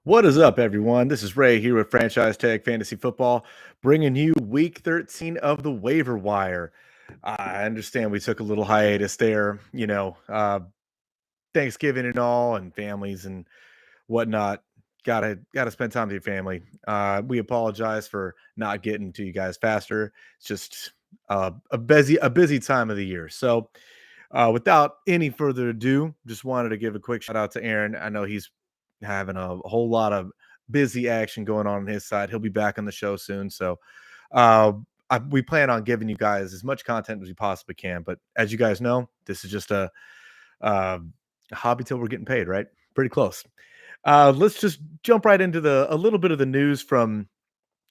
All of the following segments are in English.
What is up, everyone? This is Ray here with Franchise Tag Fantasy Football, bringing you Week 13 of the Waiver Wire. I understand we took a little hiatus there, Thanksgiving and all, and families and whatnot. Gotta spend time with your family. We apologize for not getting to you guys faster. It's just a busy time of the year. So, without any further ado, just wanted to give a quick shout out to Aaron. I know he's having a whole lot of busy action going on his side. He'll be back on the show soon. So uh, we plan on giving you guys as much content as we possibly can. But as you guys know, this is just uh, a hobby till we're getting paid, right? Pretty close. Let's just jump right into a little bit of the news from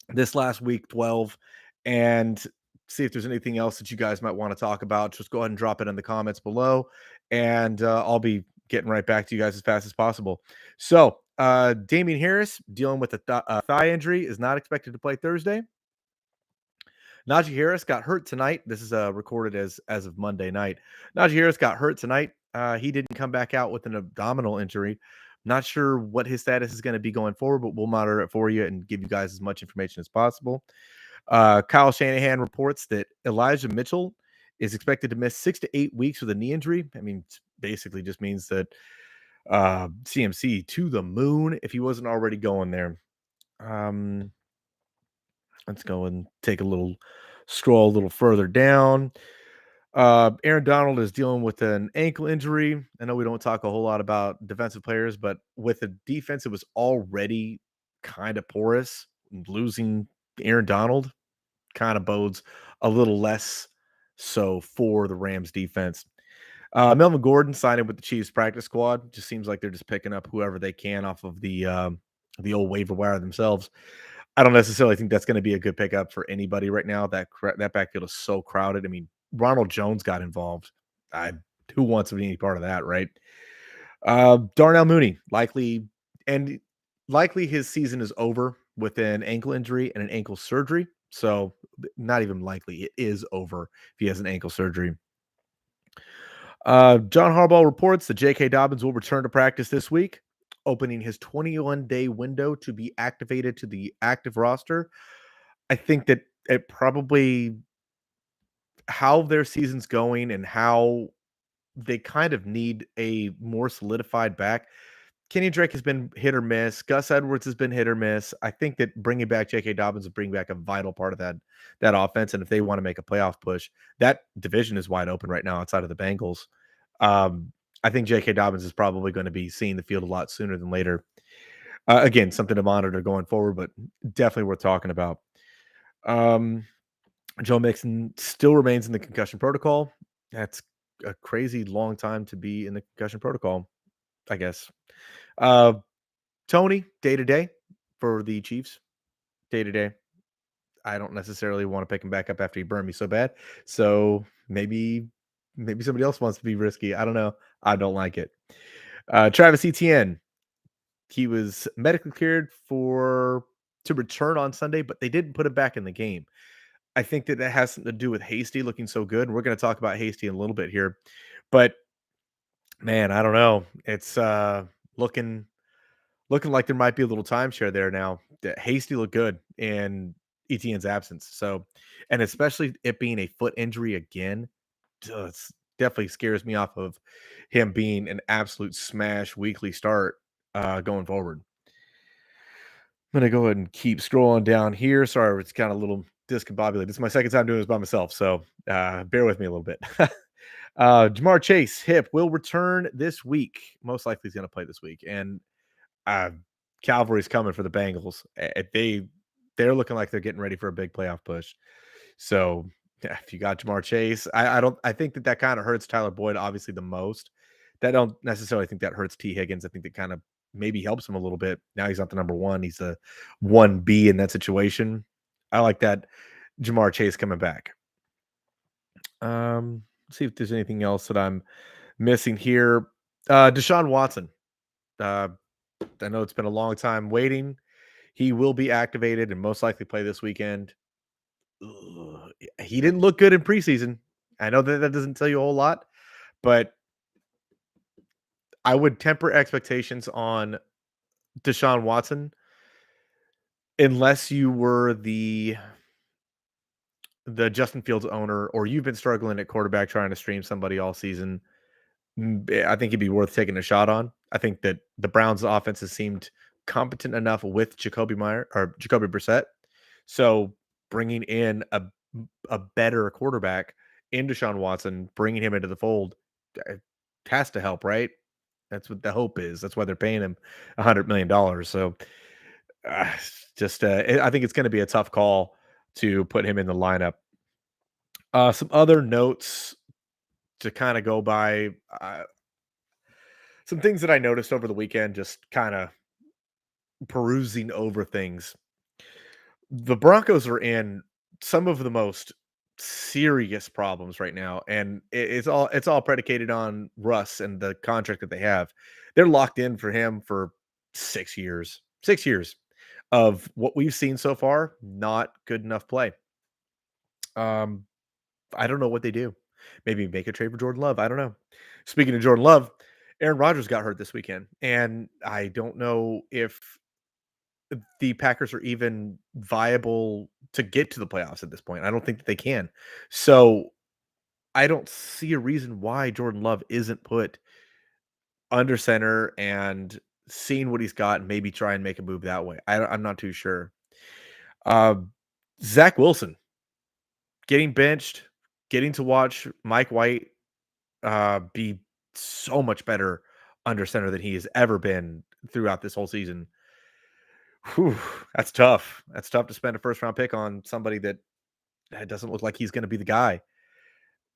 this last week 12 and see if there's anything else that you guys might want to talk about. Just go ahead and drop it in the comments below, and I'll be getting right back to you guys as fast as possible. So, Damian Harris dealing with a thigh injury is not expected to play Thursday. Najee Harris got hurt tonight. This is recorded as of Monday night. Najee Harris got hurt tonight. He didn't come back out with an abdominal injury. Not sure what his status is going to be going forward, but we'll monitor it for you and give you guys as much information as possible. Kyle Shanahan reports that Elijah Mitchell is expected to miss 6 to 8 weeks with a knee injury. I mean, basically just means that CMC to the moon if he wasn't already going there. Let's go and take a little scroll a little further down. Aaron Donald is dealing with an ankle injury. I know we don't talk a whole lot about defensive players, but with the defense, it was already kind of porous. Losing Aaron Donald kind of bodes a little less so for the Rams defense. Melvin Gordon signing with the Chiefs practice squad. Just seems like they're just picking up whoever they can off of the old waiver wire themselves. I don't necessarily think that's going to be a good pickup for anybody right now. That backfield is so crowded. I mean, Ronald Jones got involved. Who wants to be any part of that, right? Darnell Mooney likely his season is over with an ankle injury and an ankle surgery. So not even likely, it is over if he has an ankle surgery. John Harbaugh reports that J.K. Dobbins will return to practice this week, opening his 21-day window to be activated to the active roster. I think that it probably how their season's going and how they kind of need a more solidified back. Kenny Drake has been hit or miss. Gus Edwards has been hit or miss. I think that bringing back J.K. Dobbins will bring back a vital part of that offense. And if they want to make a playoff push, that division is wide open right now outside of the Bengals. I think J.K. Dobbins is probably going to be seeing the field a lot sooner than later. Again, something to monitor going forward, but definitely worth talking about. Joe Mixon still remains in the concussion protocol. That's a crazy long time to be in the concussion protocol, I guess. Tony, day to day for the Chiefs, day to day. I don't necessarily want to pick him back up after he burned me so bad. So maybe somebody else wants to be risky. I don't know. I don't like it. Travis Etienne, he was medically cleared to return on Sunday, but they didn't put him back in the game. I think that has something to do with Hasty looking so good. We're going to talk about Hasty in a little bit here, but man, I don't know. It's looking like there might be a little timeshare there now. Hasty looked good in Etienne's absence. So, and especially it being a foot injury again, it's definitely scares me off of him being an absolute smash weekly start going forward. I'm going to go ahead and keep scrolling down here. Sorry, it's kind of a little discombobulated. This is my second time doing this by myself, so bear with me a little bit. Jamar Chase, hip, will return this week. Most likely he's going to play this week. And Calvary's coming for the Bengals. They're looking like they're getting ready for a big playoff push. So if you got Jamar Chase, I think that kind of hurts Tyler Boyd obviously the most. I don't necessarily think that hurts T. Higgins. I think that kind of maybe helps him a little bit. Now he's not the number one. He's a 1B in that situation. I like that Jamar Chase coming back. Let's see if there's anything else that I'm missing here. Deshaun Watson. I know it's been a long time waiting. He will be activated and most likely play this weekend. He didn't look good in preseason. I know that doesn't tell you a whole lot, but I would temper expectations on Deshaun Watson, unless you were the Justin Fields owner or you've been struggling at quarterback trying to stream somebody all season, I think it'd be worth taking a shot on. I think that the Browns' offense has seemed competent enough with Jacoby Brissett. So bringing in a better quarterback in Deshaun Watson, bringing him into the fold, has to help, right? That's what the hope is. That's why they're paying him $100 million. So uh, I think it's going to be a tough call to put him in the lineup. Some other notes to kind of go by. Some things that I noticed over the weekend, just kind of perusing over things. The Broncos are in some of the most serious problems right now, and it's all predicated on Russ and the contract that they have. They're locked in for him for 6 years. 6 years of what we've seen so far, not good enough play. Um, I don't know what they do. Maybe make a trade for Jordan Love. I don't know. Speaking of Jordan Love, Aaron Rodgers got hurt this weekend, and I don't know if the Packers are even viable to get to the playoffs at this point. I don't think that they can. So I don't see a reason why Jordan Love isn't put under center and seeing what he's got and maybe try and make a move that way. I'm not too sure. Uh, Zach Wilson getting benched, getting to watch Mike White be so much better under center than he has ever been throughout this whole season. Whew, that's tough. That's tough to spend a first round pick on somebody that doesn't look like he's going to be the guy.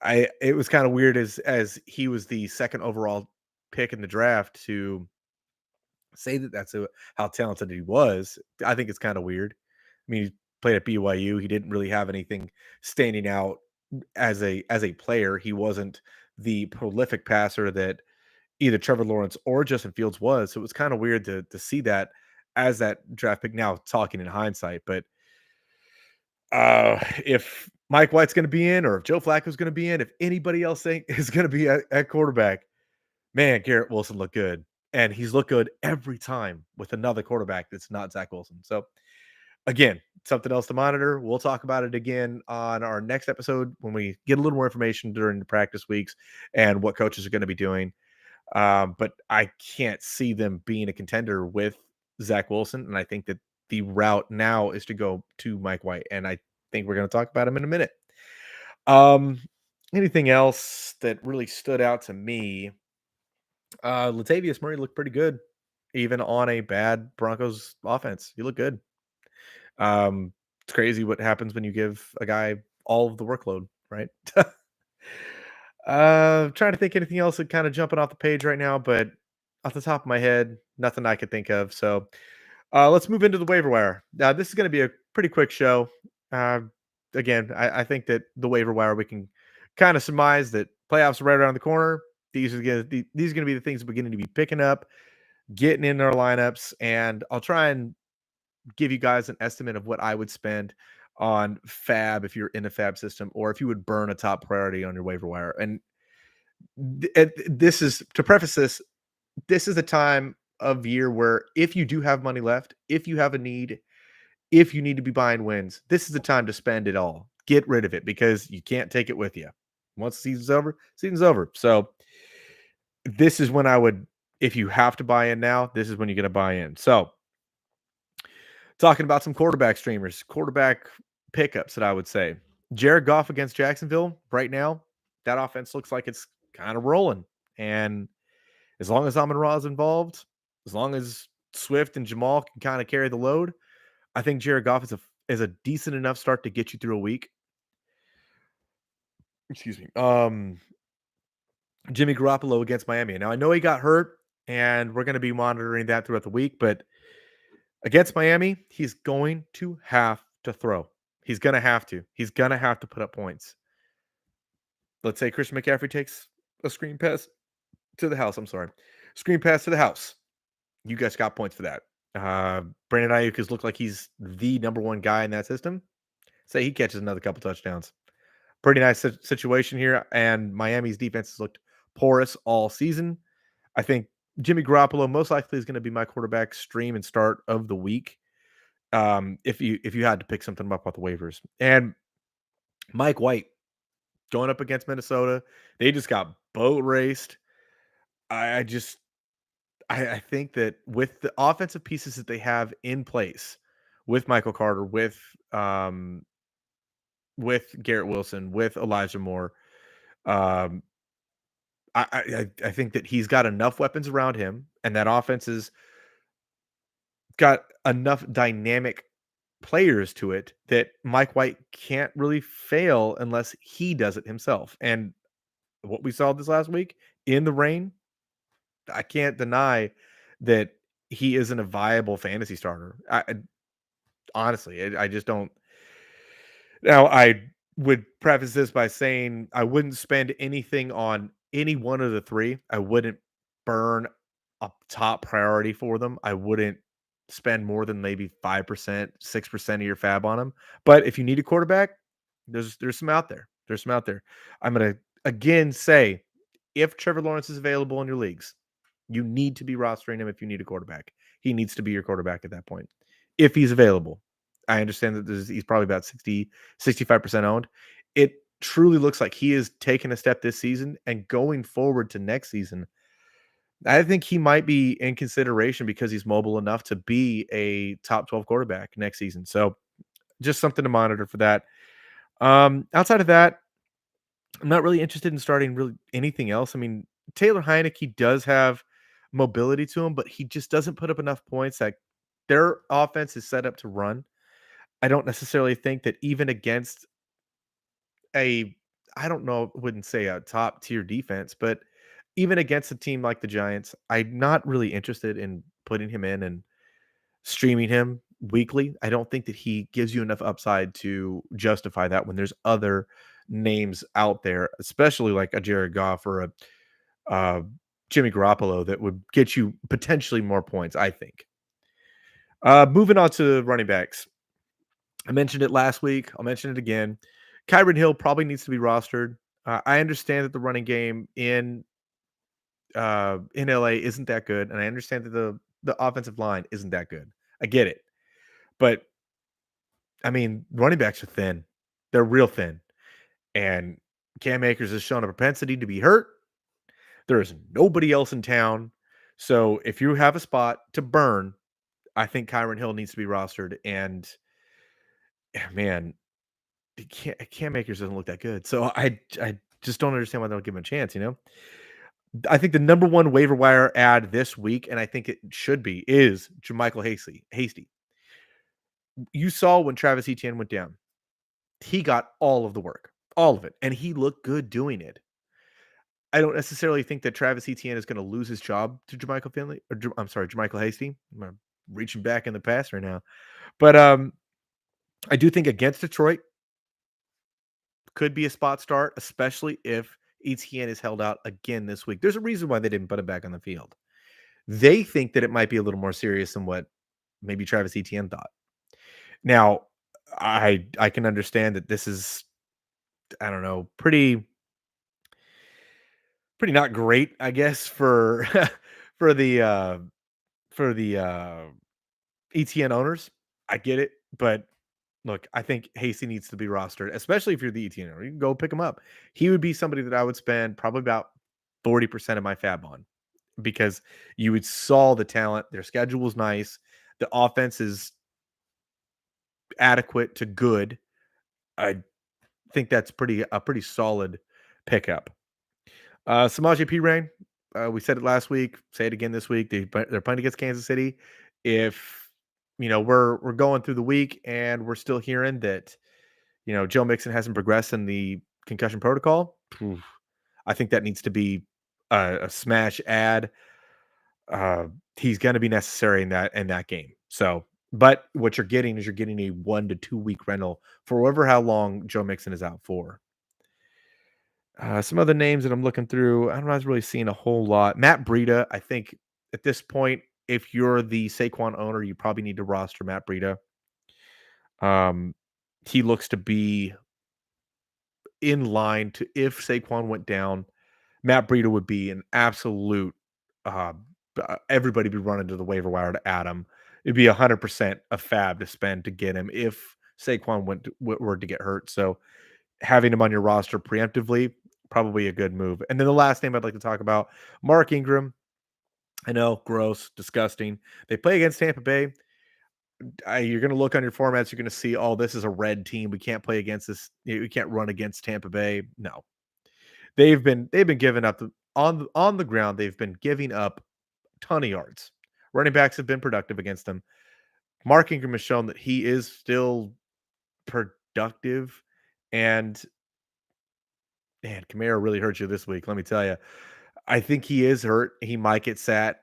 It was kind of weird as he was the second overall pick in the draft to say that how talented he was. I think it's kind of weird. I mean, he played at BYU. He didn't really have anything standing out as a player. He wasn't the prolific passer that either Trevor Lawrence or Justin Fields was. So it was kind of weird to see that as that draft pick now talking in hindsight. But if Mike White's going to be in, or if Joe Flacco's going to be in, if anybody else is going to be at quarterback, man, Garrett Wilson looked good. And he's looked good every time with another quarterback that's not Zach Wilson. So again, something else to monitor. We'll talk about it again on our next episode when we get a little more information during the practice weeks and what coaches are going to be doing. But I can't see them being a contender with Zach Wilson. And I think that the route now is to go to Mike White. And I think we're going to talk about him in a minute. Um, Anything else that really stood out to me? Latavius Murray looked pretty good, even on a bad Broncos offense. He looked good. It's crazy what happens when you give a guy all of the workload, right? Trying to think anything else that kind of jumping off the page right now, but off the top of my head, nothing I could think of. So let's move into the waiver wire. Now, this is going to be a pretty quick show. Uh, Again, I think that the waiver wire, we can kind of surmise that playoffs are right around the corner. These are these are going to be the things we're beginning to be picking up, getting in our lineups, and I'll try and give you guys an estimate of what I would spend on Fab if you're in a Fab system, or if you would burn a top priority on your waiver wire. And this is to preface this. This is a time of year where if you do have money left, if you have a need, if you need to be buying wins, this is the time to spend it all. Get rid of it because you can't take it with you. Once the season's over, season's over. So this is when I would, if you have to buy in now, this is when you're going to buy in. So talking about some quarterback streamers, quarterback pickups that I would say. Jared Goff against Jacksonville right now, that offense looks like it's kind of rolling. And as long as Amon-Ra is involved, as long as Swift and Jamal can kind of carry the load, I think Jared Goff is a decent enough start to get you through a week. Excuse me. Jimmy Garoppolo against Miami. Now I know he got hurt, and we're going to be monitoring that throughout the week, but against Miami, he's going to have to throw. He's going to have to. He's going to have to put up points. Let's say Christian McCaffrey takes a screen pass to the house. I'm sorry. Screen pass to the house. You guys got points for that. Brandon Ayuk has looked like he's the number one guy in that system. Say he catches another couple touchdowns. Pretty nice situation here. And Miami's defense has looked porous all season. I think Jimmy Garoppolo most likely is going to be my quarterback stream and start of the week. If you had to pick something up off the waivers, and Mike White going up against Minnesota, they just got boat raced. I just I think that with the offensive pieces that they have in place, with Michael Carter, with Garrett Wilson, with Elijah Moore, um, I think that he's got enough weapons around him, and that offense has got enough dynamic players to it that Mike White can't really fail unless he does it himself. And what we saw this last week in the rain, I can't deny that he isn't a viable fantasy starter. Honestly, I just don't. Now, I would preface this by saying I wouldn't spend anything on any one of the three. I wouldn't burn a top priority for them. I wouldn't spend more than maybe 5%, 6% of your fab on them. But if you need a quarterback, there's some out there. There's some out there. I'm gonna again say if Trevor Lawrence is available in your leagues, you need to be rostering him if you need a quarterback. He needs to be your quarterback at that point. If he's available. I understand that he's probably about 65% owned. It truly looks like he is taking a step this season and going forward to next season. I think he might be in consideration because he's mobile enough to be a top 12 quarterback next season. So just something to monitor for that. Outside of that, I'm not really interested in starting really anything else. I mean, Taylor Heineke does have mobility to him, but he just doesn't put up enough points. That their offense is set up to run. I don't necessarily think that even against a I don't know, wouldn't say a top tier defense, but even against a team like the Giants, I'm not really interested in putting him in and streaming him weekly. I don't think that he gives you enough upside to justify that when there's other names out there, especially like a Jared Goff or a Jimmy Garoppolo that would get you potentially more points, I think. Moving on to running backs. I mentioned it last week. I'll mention it again. Kyron Hill probably needs to be rostered. I understand that the running game in LA isn't that good, and I understand that the offensive line isn't that good. I get it, but I mean, running backs are thin. They're real thin, and Cam Akers has shown a propensity to be hurt. There is nobody else in town, so if you have a spot to burn, I think Kyron Hill needs to be rostered. And man, Cam Akers doesn't look that good. So I just don't understand why they don't give him a chance, you know? I think the number one waiver wire ad this week, and I think it should be, is Jermichael Hasty. You saw when Travis Etienne went down. He got all of the work, all of it, and he looked good doing it. I don't necessarily think that Travis Etienne is going to lose his job to Jermichael Finley, or I'm sorry, Jermichael Hasty. I'm reaching back in the past right now, but I do think against Detroit could be a spot start, especially if Etienne is held out again this week. There's a reason why they didn't put him back on the field. They think that it might be a little more serious than what maybe Travis Etienne thought. Now, I can understand that this is I don't know, pretty not great, I guess, for for the for the ETN owners. I get it, but look, I think Hasty needs to be rostered, especially if you're the ETN owner. You can go pick him up. He would be somebody that I would spend probably about 40% of my fab on because you would saw the talent. Their schedule was nice. The offense is adequate to good. I think that's a pretty solid pickup. Samaje Perine, we said it last week. Say it again this week. They're playing against Kansas City. If we're going through the week and we're still hearing that Joe Mixon hasn't progressed in the concussion protocol, oof, I think that needs to be a smash ad. Uh, he's going to be necessary in that game. So, but what you're getting is you're getting a 1 to 2 week rental for however how long Joe Mixon is out for. Some other names that I'm looking through, I'm not really seeing a whole lot. Matt Breida, I think at this point, if you're the Saquon owner, you probably need to roster Matt Breida. Um, he looks to be in line to if Saquon went down, Matt Breida would be an absolute uh, everybody be running to the waiver wire to add him. It'd be 100% a fab to spend to get him if Saquon were to get hurt. So having him on your roster preemptively, probably a good move. And then the last name I'd like to talk about, Mark Ingram. I know, gross, disgusting. They play against Tampa Bay. You're going to look on your formats. You're going to see, oh, this is a red team. We can't play against this. We can't run against Tampa Bay. No, they've been giving up on the ground. They've been giving up a ton of yards. Running backs have been productive against them. Mark Ingram has shown that he is still productive, and man, Kamara really hurt you this week. Let me tell you, I think he is hurt. He might get sat.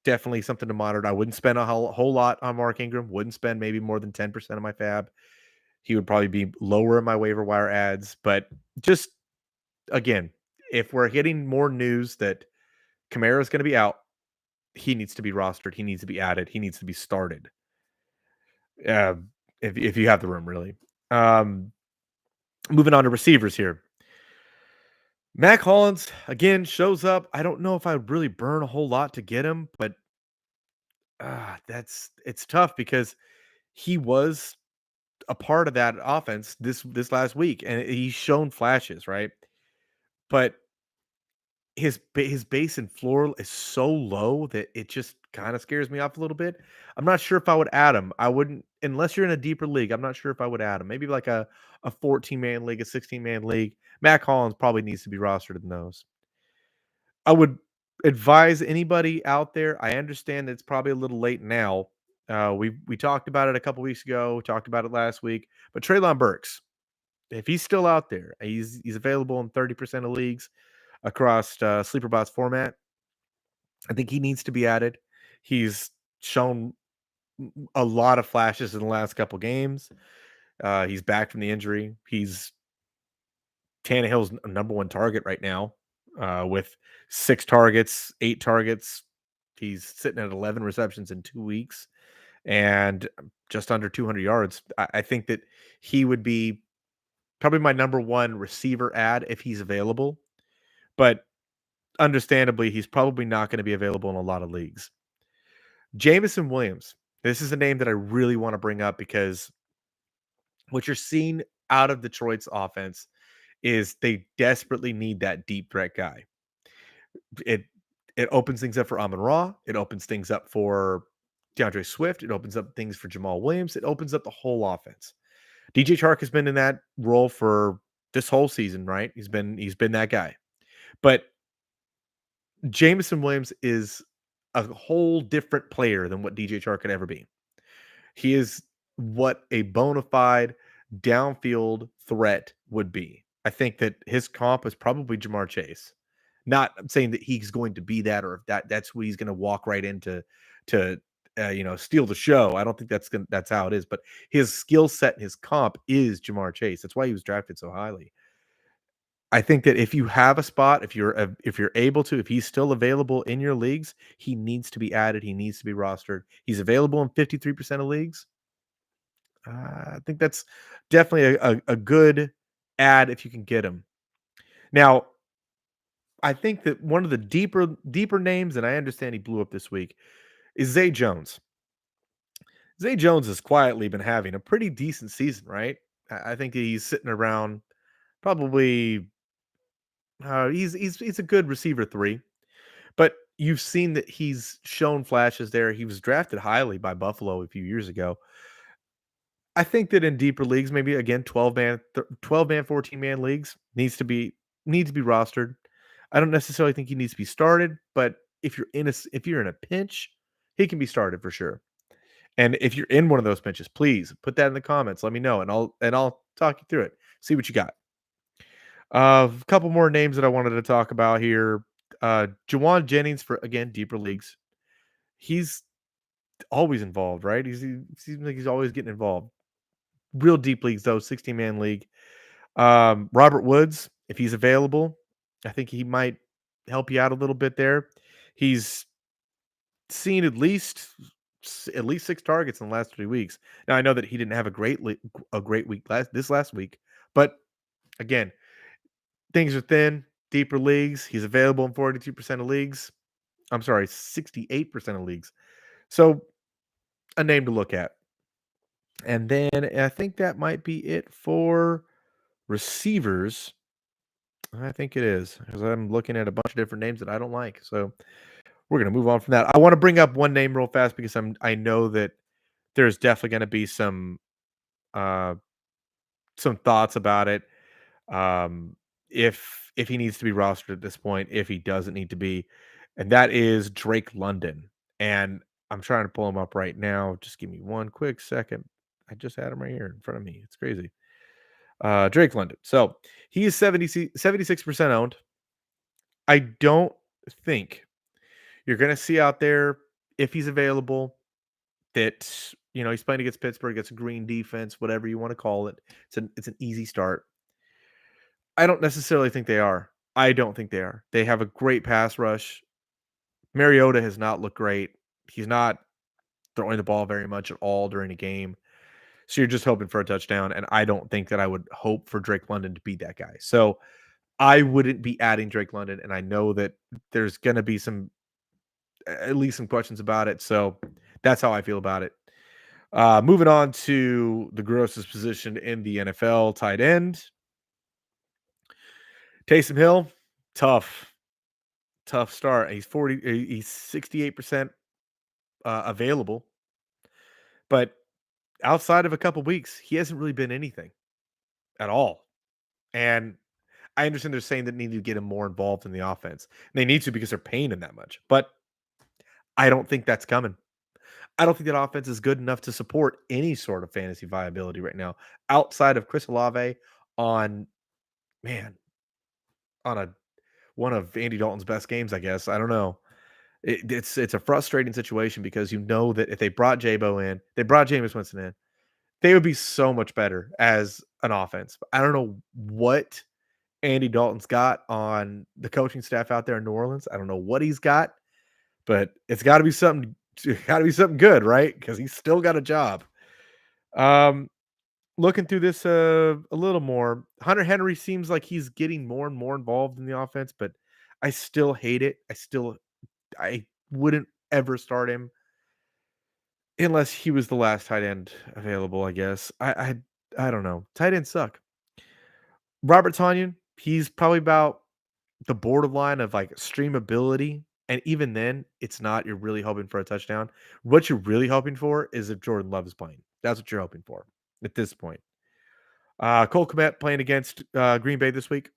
Definitely something to monitor. I wouldn't spend a whole lot on Mark Ingram. Wouldn't spend maybe more than 10% of my fab. He would probably be lower in my waiver wire ads. But just again, if we're getting more news that Kamara is going to be out, he needs to be rostered. He needs to be added. He needs to be started. Uh, if you have the room, really. Um, Moving on to receivers here. Mac Hollins again shows up. I don't know if I would really burn a whole lot to get him, but it's tough because he was a part of that offense this last week, and he's shown flashes, right? But his base and floor is so low that it just kind of scares me off a little bit. I'm not sure if I would add him. I wouldn't unless you're in a deeper league. I'm not sure if I would add him. Maybe like a 14-man league, a 16-man league. Mac Hollins probably needs to be rostered in those. I would advise anybody out there. I understand that it's probably a little late now. We talked about it a couple weeks ago. Talked about it last week. But Treylon Burks, if he's still out there, he's available in 30% of leagues across SleeperBot's format. I think he needs to be added. He's shown a lot of flashes in the last couple games. He's back from the injury. He's Tannehill's number one target right now, with 6 targets, 8 targets. He's sitting at 11 receptions in 2 weeks and just under 200 yards. I think that he would be probably my number one receiver ad if he's available, but understandably, he's probably not going to be available in a lot of leagues. Jameson Williams. This is a name that I really want to bring up because what you're seeing out of Detroit's offense is they desperately need that deep threat guy. It it opens things up for Amon-Ra. It opens things up for DeAndre Swift. It opens up things for Jamal Williams. It opens up the whole offense. DJ Chark has been in that role for this whole season, right? He's been that guy. But Jameson Williams is a whole different player than what DJ Chark could ever be. He is what a bona fide downfield threat would be. I think that his comp is probably Jamar Chase. Not saying that he's going to be that, or if that's what he's going to walk right into to steal the show. I don't think that's how it is. But his skill set and his comp is Jamar Chase. That's why he was drafted so highly. I think that if you have a spot, if you're able to, if he's still available in your leagues, he needs to be added. He needs to be rostered. He's available in 53% of leagues. I think that's definitely a good ad if you can get him. Now, I think that one of the deeper names, and I understand he blew up this week, is Zay Jones. Zay Jones has quietly been having a pretty decent season, right? I think he's sitting around probably. He's a good receiver 3, but you've seen that he's shown flashes there. He was drafted highly by Buffalo a few years ago. I think that in deeper leagues, maybe again 12-man, 14-man leagues needs to be rostered. I don't necessarily think he needs to be started, but if you're in a pinch, he can be started for sure. And if you're in one of those pinches, please put that in the comments. Let me know, and I'll talk you through it. See what you got. A couple more names that I wanted to talk about here. Jawan Jennings for again deeper leagues. He's always involved, right? He seems like he's always getting involved. Real deep leagues though, 16-man league. Robert Woods, if he's available, I think he might help you out a little bit there. He's seen at least 6 targets in the last 3 weeks. Now I know that he didn't have a great week last week, but again, things are thin, deeper leagues. He's available in 42% of leagues. I'm sorry, 68% of leagues. So a name to look at. And then I think that might be it for receivers. I think it is because I'm looking at a bunch of different names that I don't like. So we're gonna move on from that. I want to bring up one name real fast because I know that there's definitely gonna be uh some thoughts about it. If he needs to be rostered at this point, if he doesn't need to be, and that is Drake London. And I'm trying to pull him up right now. Just give me one quick second. I just had him right here in front of me. It's crazy. Drake London. So he is 76% owned. I don't think you're going to see out there, if he's available, that, he's playing against Pittsburgh. It's a green defense, whatever you want to call it. It's an easy start. I don't necessarily think they are. I don't think they are. They have a great pass rush. Mariota has not looked great. He's not throwing the ball very much at all during a game. So you're just hoping for a touchdown. And I don't think that I would hope for Drake London to be that guy. So I wouldn't be adding Drake London. And I know that there's going to be at least some questions about it. So that's how I feel about it. Moving on to the grossest position in the NFL, tight end. Taysom Hill, tough start. He's 68% available, but outside of a couple weeks, he hasn't really been anything at all. And I understand they're saying that they need to get him more involved in the offense. And they need to because they're paying him that much. But I don't think that's coming. I don't think that offense is good enough to support any sort of fantasy viability right now, outside of Chris Olave on man on a one of Andy Dalton's best games, I guess. I don't know. It's a frustrating situation because you know that if they brought Jabo in, they brought Jameis Winston in, they would be so much better as an offense. I don't know what Andy Dalton's got on the coaching staff out there in New Orleans. I don't know what he's got, but it's got to be something. Got to be something good, right? Because he's still got a job. Um, Looking through this a little more, Hunter Henry seems like he's getting more and more involved in the offense, but I still hate it. I wouldn't ever start him unless he was the last tight end available, I guess. I don't know. Tight ends suck. Robert Tonyan, he's probably about the borderline of like streamability. And even then, it's not. You're really hoping for a touchdown. What you're really hoping for is if Jordan Love is playing. That's what you're hoping for at this point. Cole Kmet playing against Green Bay this week.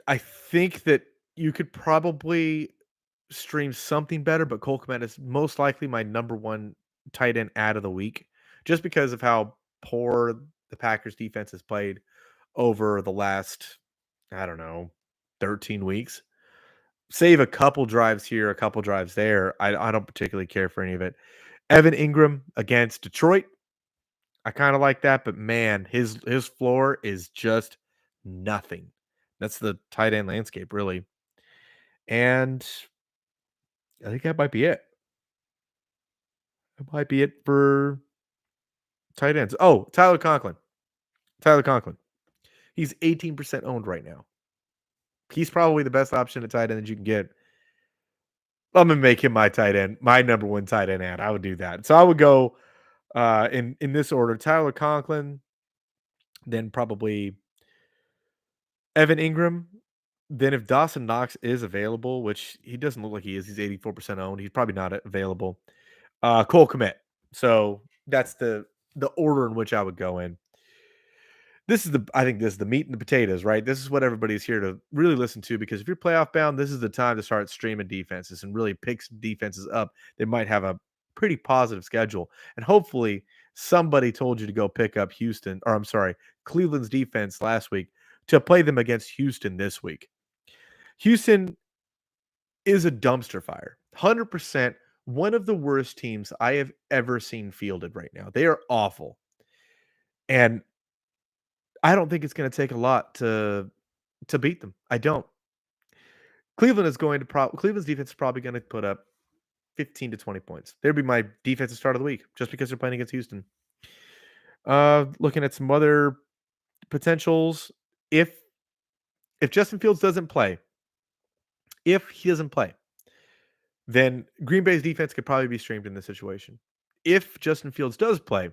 I think that you could probably stream something better, but Cole Kmet is most likely my number one tight end ad of the week, just because of how poor the Packers defense has played over the last, I don't know, 13 weeks. Save a couple drives here, a couple drives there. I don't particularly care for any of it. Evan Ingram against Detroit. I kind of like that, but man, his floor is just nothing. That's the tight end landscape, really. And I think that might be it. That might be it for tight ends. Oh, Tyler Conklin. Tyler Conklin. He's 18% owned right now. He's probably the best option at tight end that you can get. I'm gonna make him my tight end, my number one tight end ad. I would do that. So I would go in this order: Tyler Conklin, then probably Evan Ingram. Then if Dawson Knox is available, which he doesn't look like he is, he's 84% owned. He's probably not available. Cole Kmet. So that's the order in which I would go in. I think this is the meat and the potatoes, right? This is what everybody's here to really listen to, because if you're playoff bound, this is the time to start streaming defenses and really pick some defenses up. They might have a pretty positive schedule. And hopefully somebody told you to go pick up Cleveland's defense last week to play them against Houston this week. Houston is a dumpster fire. 100% one of the worst teams I have ever seen fielded right now. They are awful. And I don't think it's going to take a lot to beat them. I don't. Cleveland's defense is probably going to put up 15 to 20 points. There'd be my defensive start of the week just because they're playing against Houston. Looking at some other potentials, if Justin Fields doesn't play, If he doesn't play, then Green Bay's defense could probably be streamed in this situation. If Justin Fields does play,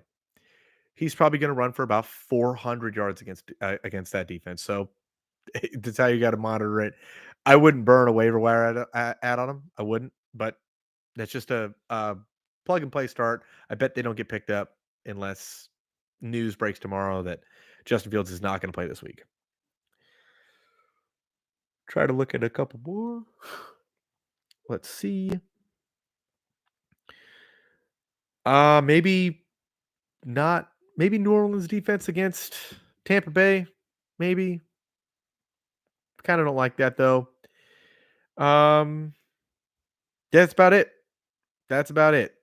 he's probably going to run for about 400 yards against that defense. So that's how you got to monitor it. I wouldn't burn a waiver wire ad on him. I wouldn't, but that's just a plug and play start. I bet they don't get picked up unless news breaks tomorrow that Justin Fields is not going to play this week. Try to look at a couple more. Let's see. Maybe not. Maybe New Orleans defense against Tampa Bay. Maybe. Kind of don't like that though. That's about it. That's about it.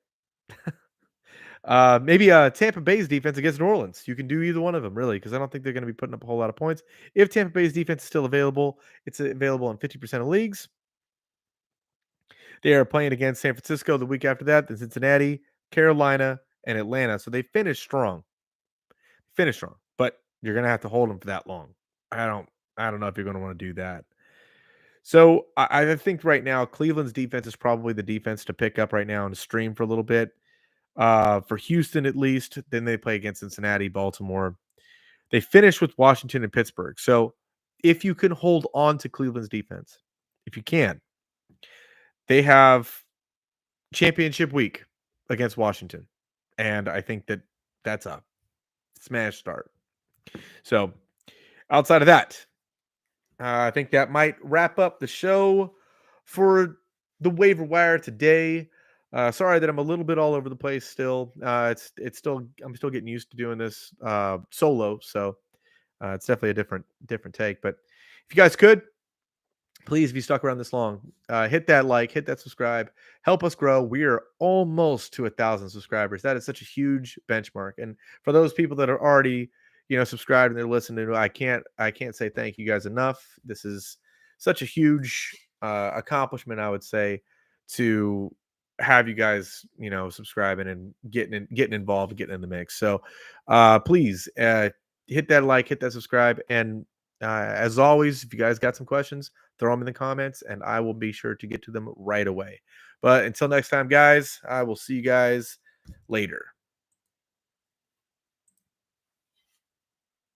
Maybe Tampa Bay's defense against New Orleans. You can do either one of them, really, because I don't think they're going to be putting up a whole lot of points. If Tampa Bay's defense is still available, it's available in 50% of leagues. They are playing against San Francisco the week after that, then Cincinnati, Carolina, and Atlanta. So they finished strong. But you're going to have to hold them for that long. I don't know if you're going to want to do that. So I think right now Cleveland's defense is probably the defense to pick up right now and stream for a little bit. For Houston, at least. Then they play against Cincinnati, Baltimore. They finish with Washington and Pittsburgh. So if you can hold on to Cleveland's defense, if you can, they have championship week against Washington. And I think that's a smash start. So outside of that, I think that might wrap up the show for the waiver wire today. Sorry that I'm a little bit all over the place still. It's still I'm still getting used to doing this solo, so it's definitely a different take. But if you guys could, please, if you stuck around this long, hit that like, hit that subscribe, help us grow. We are almost to 1,000 subscribers. That is such a huge benchmark. And for those people that are already, subscribed and they're listening, I can't say thank you guys enough. This is such a huge accomplishment, I would say, to have you guys, subscribing and getting involved, getting in the mix. So please hit that like, hit that subscribe, and as always, if you guys got some questions, throw them in the comments and I will be sure to get to them right away. But until next time, guys, I will see you guys later.